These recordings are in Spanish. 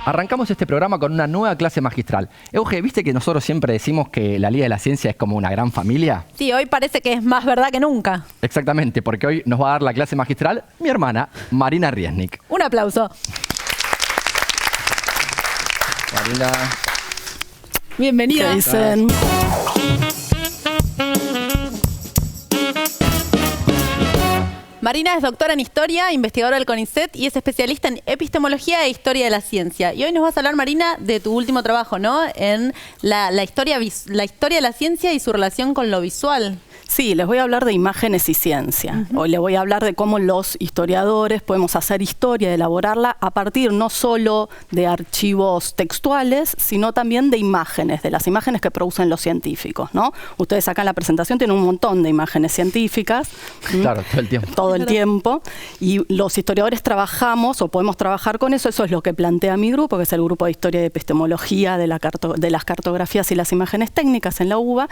Arrancamos este programa con una nueva clase magistral. Euge, ¿viste que nosotros siempre decimos que la Liga de la Ciencia es como una gran familia? Sí, hoy parece que es más verdad que nunca. Exactamente, porque hoy nos va a dar la clase magistral mi hermana, Marina Riesnik. Un aplauso. Marina. Bienvenida. ¿Qué dicen? Marina es doctora en Historia, investigadora del CONICET y es especialista en Epistemología e Historia de la Ciencia. Y hoy nos vas a hablar, Marina, de tu último trabajo, ¿no? En la historia de la ciencia y su relación con lo visual. Sí, les voy a hablar de imágenes y ciencia. Hoy les voy a hablar de cómo los historiadores podemos hacer historia, elaborarla a partir no solo de archivos textuales, sino también de imágenes, de las imágenes que producen los científicos, ¿no? Ustedes acá en la presentación tienen un montón de imágenes científicas. Claro, todo el tiempo. Todo el tiempo. Y los historiadores trabajamos o podemos trabajar con eso. Eso es lo que plantea mi grupo, que es el grupo de Historia y Epistemología de las cartografías y las imágenes técnicas en la UBA.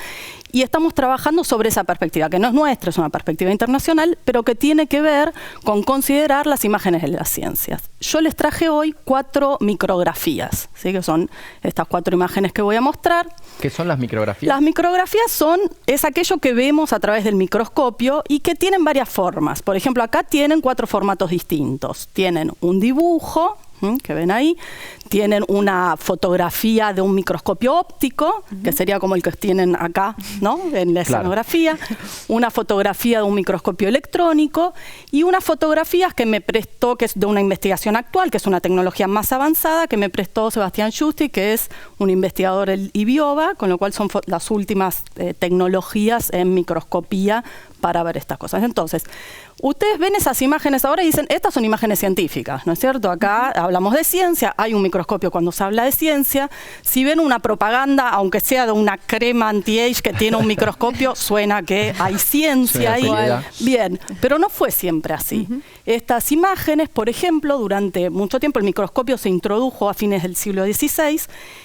Y estamos trabajando sobre esa perspectiva, que no es nuestra, es una perspectiva internacional, pero que tiene que ver con considerar las imágenes de las ciencias. Yo les traje hoy 4 micrografías, ¿sí? Que son estas 4 imágenes que voy a mostrar. ¿Qué son las micrografías? Las micrografías es aquello que vemos a través del microscopio y que tienen varias formas. Por ejemplo, acá tienen 4 formatos distintos. Tienen un dibujo, que ven ahí, tienen una fotografía de un microscopio óptico, que sería como el que tienen acá, ¿no? En la escenografía, una fotografía de un microscopio electrónico y unas fotografías que me prestó, que es de una investigación actual, que es una tecnología más avanzada, que me prestó Sebastián Justi, que es un investigador del IBIOBA, con lo cual son las últimas tecnologías en microscopía para ver estas cosas. Entonces, ustedes ven esas imágenes ahora y dicen, estas son imágenes científicas, ¿no es cierto? Acá hablamos de ciencia, hay un microscopio cuando se habla de ciencia. Si ven una propaganda, aunque sea de una crema anti-age que tiene un microscopio, suena que hay ciencia ahí. Bien, pero no fue siempre así. Estas imágenes, por ejemplo, durante mucho tiempo el microscopio se introdujo a fines del siglo XVI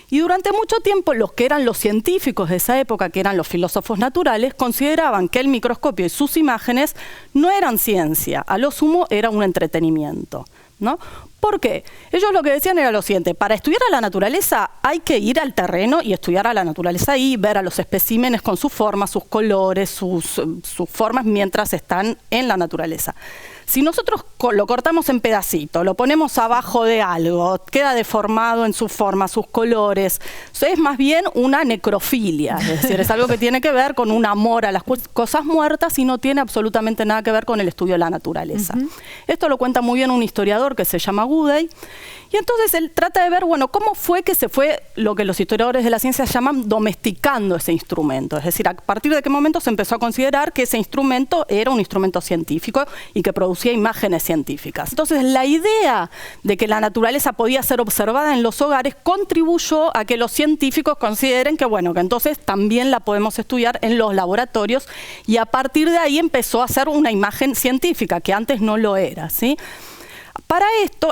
y durante mucho tiempo los que eran los científicos de esa época, que eran los filósofos naturales, consideraban que el microscopio y sus imágenes no eran ciencia, a lo sumo era un entretenimiento, ¿no? ¿Por qué? Ellos lo que decían era lo siguiente: para estudiar a la naturaleza hay que ir al terreno y estudiar a la naturaleza ahí, ver a los especímenes con sus formas, sus colores, sus formas mientras están en la naturaleza. Si nosotros lo cortamos en pedacitos, lo ponemos abajo de algo, queda deformado en su forma, sus colores, es más bien una necrofilia, es decir, es algo que tiene que ver con un amor a las cosas muertas y no tiene absolutamente nada que ver con el estudio de la naturaleza. Esto lo cuenta muy bien un historiador que se llama Goodey, y entonces él trata de ver, bueno, cómo fue que se fue lo que los historiadores de la ciencia llaman domesticando ese instrumento, es decir, a partir de qué momento se empezó a considerar que ese instrumento era un instrumento científico y que producía imágenes científicas. Entonces, la idea de que la naturaleza podía ser observada en los hogares contribuyó a que los científicos consideren que, bueno, que entonces también la podemos estudiar en los laboratorios y a partir de ahí empezó a ser una imagen científica, que antes no lo era, ¿sí? Para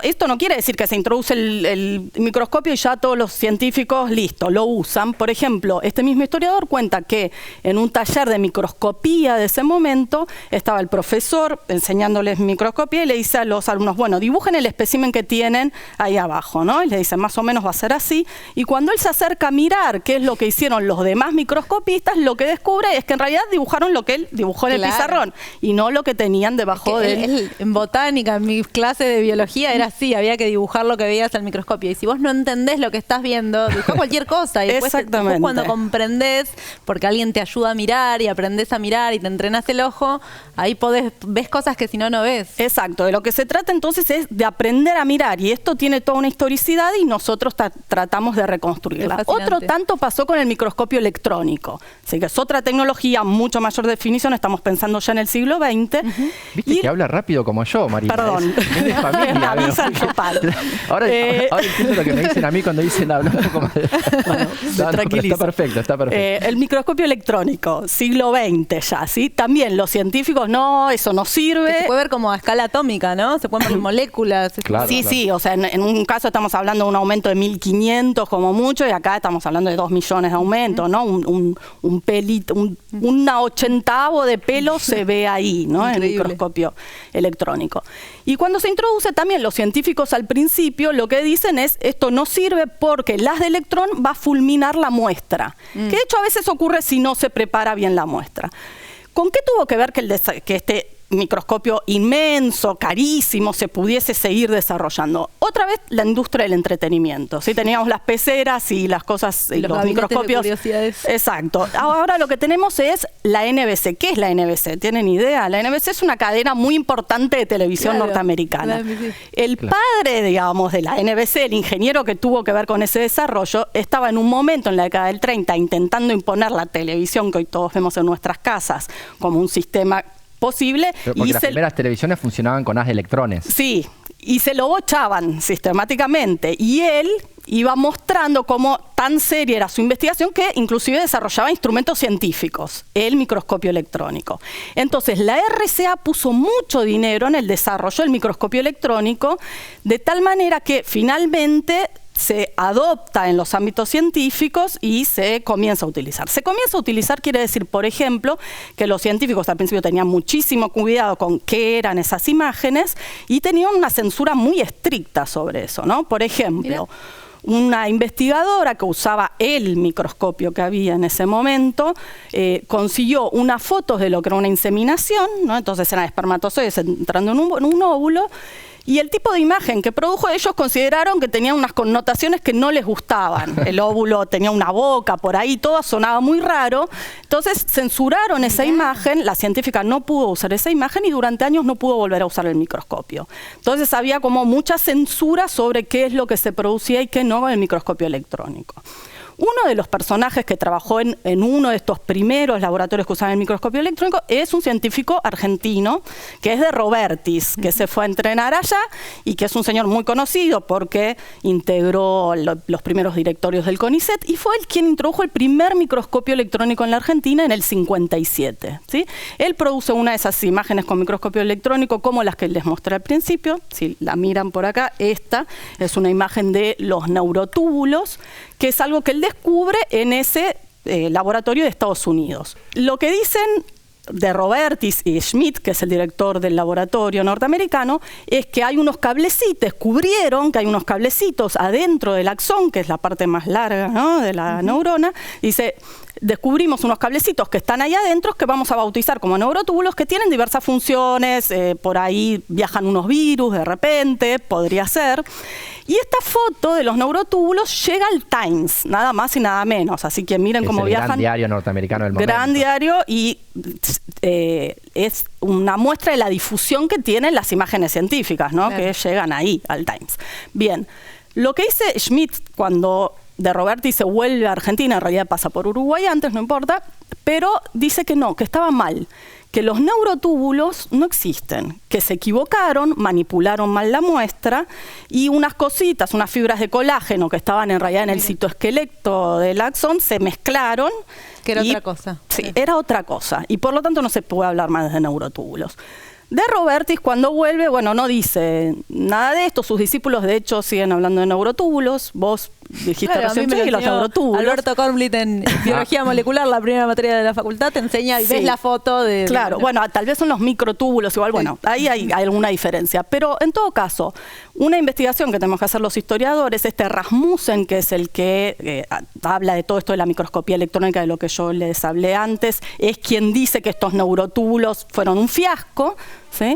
esto no quiere decir que se introduce el microscopio y ya todos los científicos, listo, lo usan. Por ejemplo, este mismo historiador cuenta que en un taller de microscopía de ese momento estaba el profesor enseñándoles microscopía y le dice a los alumnos, bueno, dibujen el espécimen que tienen ahí abajo, ¿no? Y le dice, más o menos va a ser así. Y cuando él se acerca a mirar qué es lo que hicieron los demás microscopistas, lo que descubre es que en realidad dibujaron lo que él dibujó en el pizarrón y no lo que tenían debajo de él. En botánica, en mi clase de biología era así, había que dibujar lo que veías al microscopio. Y si vos no entendés lo que estás viendo, dibujá cualquier cosa. Y después cuando comprendés, porque alguien te ayuda a mirar y aprendés a mirar y te entrenás el ojo, ahí ves cosas que si no, no ves. Exacto, de lo que se trata entonces es de aprender a mirar. Y esto tiene toda una historicidad y nosotros tratamos de reconstruirla. Otro tanto pasó con el microscopio electrónico. Así que es otra tecnología, mucho mayor definición, estamos pensando ya en el siglo XX. Viste que habla rápido como yo, Marina. Perdón. Es de familia. Ahora entiendo lo que me dicen a mí cuando dicen hablar un poco más de... Está perfecto, está perfecto. El microscopio electrónico, siglo XX ya, ¿sí? También los científicos, no, eso no sirve. Que se puede ver como a escala atómica, ¿no? Se pueden ver moléculas. Claro, sí, sí, o sea, en un caso estamos hablando de un aumento de 1500 como mucho y acá estamos hablando de 2 millones de aumento, ¿no? Un pelito, una 80avo de pelo se ve ahí, ¿no? En el microscopio electrónico. Y cuando se introduce introduce también los científicos al principio, lo que dicen es, esto no sirve porque el haz de electrón va a fulminar la muestra, que de hecho a veces ocurre si no se prepara bien la muestra. ¿Con qué tuvo que ver que este microscopio inmenso, carísimo, se pudiese seguir desarrollando? Otra vez la industria del entretenimiento. ¿Sí? Teníamos las peceras y las cosas, y los microscopios. Exacto. Ahora lo que tenemos es la NBC. ¿Qué es la NBC? ¿Tienen idea? La NBC es una cadena muy importante de televisión norteamericana. El padre, digamos, de la NBC, el ingeniero que tuvo que ver con ese desarrollo, estaba en un momento en la década del 30 intentando imponer la televisión que hoy todos vemos en nuestras casas como un sistema posible. Pero porque las primeras televisiones funcionaban con haz de electrones. Sí, y se lo bochaban sistemáticamente. Y él iba mostrando cómo tan seria era su investigación que inclusive desarrollaba instrumentos científicos, el microscopio electrónico. Entonces la RCA puso mucho dinero en el desarrollo del microscopio electrónico, de tal manera que finalmente se adopta en los ámbitos científicos y se comienza a utilizar. Se comienza a utilizar quiere decir, por ejemplo, que los científicos al principio tenían muchísimo cuidado con qué eran esas imágenes y tenían una censura muy estricta sobre eso, ¿no? Por ejemplo, una investigadora que usaba el microscopio que había en ese momento consiguió unas fotos de lo que era una inseminación, ¿no? Entonces eran espermatozoides entrando en un óvulo. Y el tipo de imagen que produjo, ellos consideraron que tenía unas connotaciones que no les gustaban. El óvulo tenía una boca por ahí, todo sonaba muy raro. Entonces censuraron esa imagen, la científica no pudo usar esa imagen y durante años no pudo volver a usar el microscopio. Entonces había como mucha censura sobre qué es lo que se producía y qué no con el microscopio electrónico. Uno de los personajes que trabajó en uno de estos primeros laboratorios que usaban el microscopio electrónico es un científico argentino que es de Robertis, que se fue a entrenar allá y que es un señor muy conocido porque integró los primeros directorios del CONICET y fue él quien introdujo el primer microscopio electrónico en la Argentina en el 57. ¿Sí? Él produce una de esas imágenes con microscopio electrónico como las que les mostré al principio. Si la miran por acá, esta es una imagen de los neurotúbulos, que es algo que él descubre en ese laboratorio de Estados Unidos. Lo que dicen de Robertis y Schmidt, que es el director del laboratorio norteamericano, es que hay unos cablecitos, descubrieron que hay unos cablecitos adentro del axón, que es la parte más larga, ¿no?, de la neurona. Dice, descubrimos unos cablecitos que están ahí adentro que vamos a bautizar como neurotúbulos, que tienen diversas funciones, por ahí viajan unos virus de repente, podría ser. Y esta foto de los neurotúbulos llega al Times, nada más y nada menos. Así que miren cómo viajan. Gran diario norteamericano del momento. Gran diario, y es una muestra de la difusión que tienen las imágenes científicas, ¿no? Claro. Que llegan ahí, al Times. Bien, lo que dice Schmidt cuando de Robertis se vuelve a Argentina, en realidad pasa por Uruguay antes, no importa, pero dice que no, que estaba mal, que los neurotúbulos no existen, que se equivocaron, manipularon mal la muestra y unas cositas, unas fibras de colágeno que estaban en realidad en el citoesqueleto del axón se mezclaron. Que era otra cosa. Sí, era otra cosa y por lo tanto no se puede hablar más de neurotúbulos. De Robertis, cuando vuelve, bueno, no dice nada de esto. Sus discípulos, de hecho, siguen hablando de neurotúbulos. Vos dijiste recién que los neurotúbulos. Alberto Kornblit en biología molecular, la primera materia de la facultad, te enseña y ves la foto de... Claro, bueno, tal vez son los microtúbulos igual, bueno, ahí hay alguna diferencia. Pero en todo caso, una investigación que tenemos que hacer los historiadores, Rasmussen, que es el que habla de todo esto de la microscopía electrónica, de lo que yo les hablé antes, es quien dice que estos neurotúbulos fueron un fiasco, ¿sí?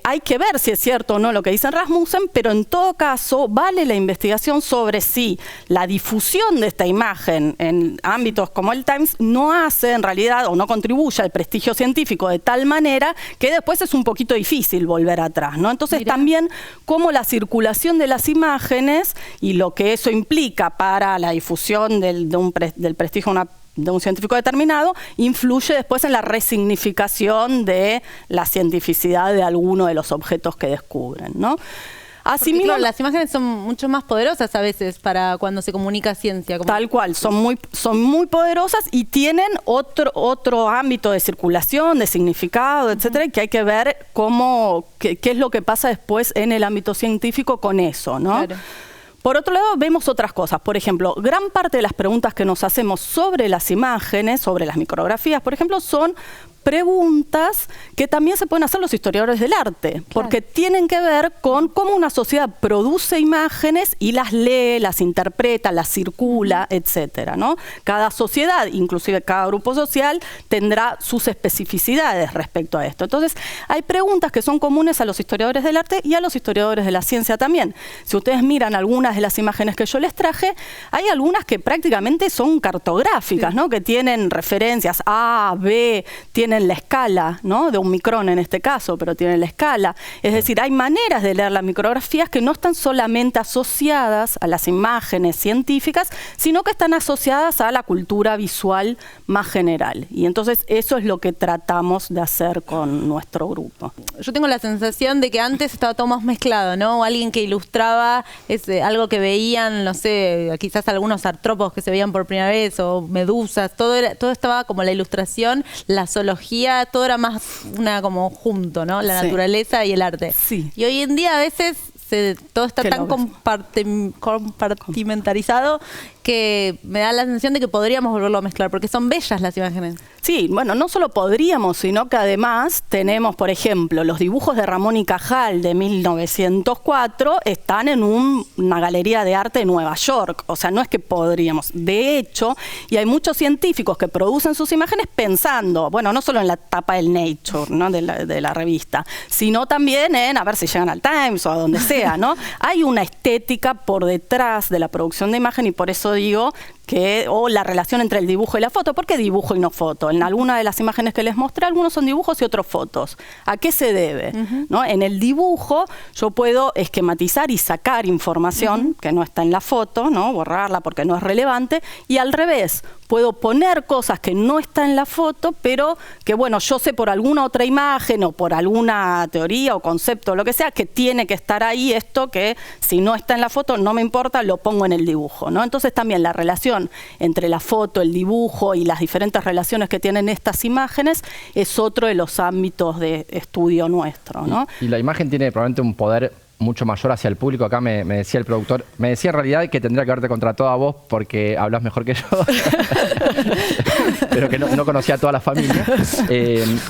Hay que ver si es cierto o no lo que dice Rasmussen, pero en todo caso vale la investigación sobre si la difusión de esta imagen en ámbitos como el Times no hace en realidad o no contribuye al prestigio científico de tal manera que después es un poquito difícil volver atrás, ¿no? Entonces también cómo la circulación de las imágenes y lo que eso implica para la difusión del prestigio de un científico determinado, influye después en la resignificación de la cientificidad de alguno de los objetos que descubren, ¿no? Asimismo, claro, las imágenes son mucho más poderosas a veces para cuando se comunica ciencia. Tal cual, son muy poderosas y tienen otro ámbito de circulación, de significado, etcétera, que hay que ver qué es lo que pasa después en el ámbito científico con eso, ¿no? Claro. Por otro lado, vemos otras cosas. Por ejemplo, gran parte de las preguntas que nos hacemos sobre las imágenes, sobre las micrografías, por ejemplo, son preguntas que también se pueden hacer los historiadores del arte, porque tienen que ver con cómo una sociedad produce imágenes y las lee, las interpreta, las circula, etcétera, ¿no? Cada sociedad, inclusive cada grupo social, tendrá sus especificidades respecto a esto. Entonces, hay preguntas que son comunes a los historiadores del arte y a los historiadores de la ciencia también. Si ustedes miran algunas de las imágenes que yo les traje, hay algunas que prácticamente son cartográficas, ¿no? Que tienen referencias A, B, tienen la escala, ¿no? De un micrón en este caso, pero tienen la escala. Es decir, hay maneras de leer las micrografías que no están solamente asociadas a las imágenes científicas, sino que están asociadas a la cultura visual más general. Y entonces eso es lo que tratamos de hacer con nuestro grupo. Yo tengo la sensación de que antes estaba todo más mezclado, ¿no? Alguien que ilustraba algo que veían, no sé, quizás algunos artrópodos que se veían por primera vez, o medusas, todo estaba como la ilustración, la zoología, todo era más como junto, ¿no? La naturaleza y el arte. Sí. Y hoy en día a veces todo está tan compartimentarizado que me da la sensación de que podríamos volverlo a mezclar, porque son bellas las imágenes. Sí, bueno, no solo podríamos, sino que además tenemos, por ejemplo, los dibujos de Ramón y Cajal de 1904 están en una galería de arte de Nueva York. O sea, no es que podríamos. De hecho, y hay muchos científicos que producen sus imágenes pensando, bueno, no solo en la tapa del Nature, ¿no? de la revista, sino también en a ver si llegan al Times o a donde sea, ¿no? Hay una estética por detrás de la producción de imagen y por eso digo o la relación entre el dibujo y la foto. ¿Por qué dibujo y no foto? En alguna de las imágenes que les mostré, algunos son dibujos y otros fotos. ¿A qué se debe? ¿No? En el dibujo yo puedo esquematizar y sacar información que no está en la foto, ¿no? Borrarla porque no es relevante, y al revés, puedo poner cosas que no están en la foto, pero que, bueno, yo sé por alguna otra imagen o por alguna teoría o concepto o lo que sea, que tiene que estar ahí esto que si no está en la foto no me importa, lo pongo en el dibujo, ¿no? Entonces también la relación entre la foto, el dibujo y las diferentes relaciones que tienen estas imágenes es otro de los ámbitos de estudio nuestro, ¿no? Y la imagen tiene probablemente un poder mucho mayor hacia el público. Acá me decía el productor, me decía en realidad que tendría que haberte contratado a vos porque hablas mejor que yo, pero que no conocía a toda la familia.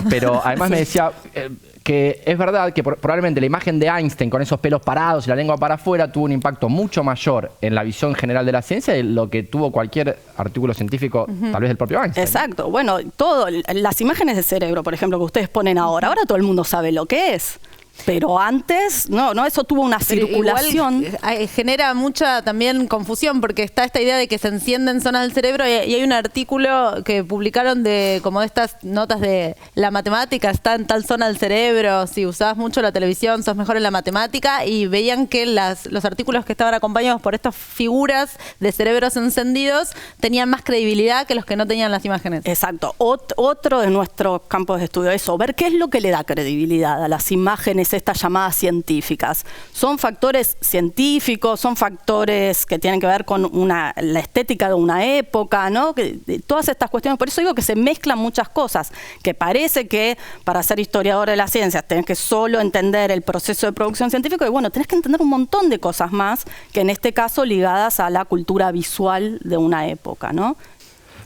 Pero además me decía que es verdad que probablemente la imagen de Einstein con esos pelos parados y la lengua para afuera tuvo un impacto mucho mayor en la visión general de la ciencia de lo que tuvo cualquier artículo científico, tal vez del propio Einstein. Exacto. Bueno, las imágenes de cerebro, por ejemplo, que ustedes ponen ahora todo el mundo sabe lo que es. Pero antes, no, eso tuvo una circulación. Igual, genera mucha también confusión, porque está esta idea de que se encienden zonas del cerebro y hay un artículo que publicaron de como estas notas de la matemática, está en tal zona del cerebro, si usabas mucho la televisión sos mejor en la matemática, y veían que los artículos que estaban acompañados por estas figuras de cerebros encendidos tenían más credibilidad que los que no tenían las imágenes. Exacto. Otro de nuestros campos de estudio es ver qué es lo que le da credibilidad a las imágenes estas llamadas científicas. Son factores científicos, son factores que tienen que ver con la estética de una época, ¿no? Todas estas cuestiones. Por eso digo que se mezclan muchas cosas, que parece que para ser historiador de las ciencias tenés que solo entender el proceso de producción científica, y bueno, tenés que entender un montón de cosas más, que en este caso ligadas a la cultura visual de una época, ¿no?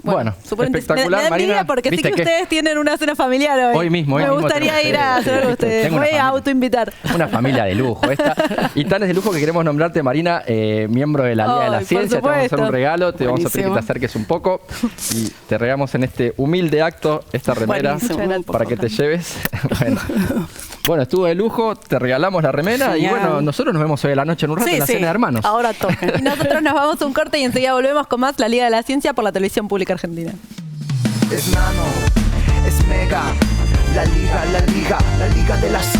Bueno, espectacular, me Marina. Porque sí que ustedes tienen una cena familiar hoy. Hoy mismo. Me gustaría ir a hacer algo ustedes. Voy a autoinvitar. Una familia de lujo esta. Y tan es de lujo que queremos nombrarte, Marina, miembro de la Liga de la Ciencia. Te vamos a hacer un regalo, te vamos a pedir que te acerques un poco y te regalamos en este humilde acto esta remera para que te lleves. Bueno, estuvo de lujo, te regalamos la remera. Genial. Y bueno, nosotros nos vemos hoy a la noche en un rato en la cena de hermanos. Ahora toca. Y nosotros nos vamos a un corte y enseguida volvemos con más La Liga de la Ciencia por la Televisión Pública Argentina. Es nano, es mega, la liga de la ciencia.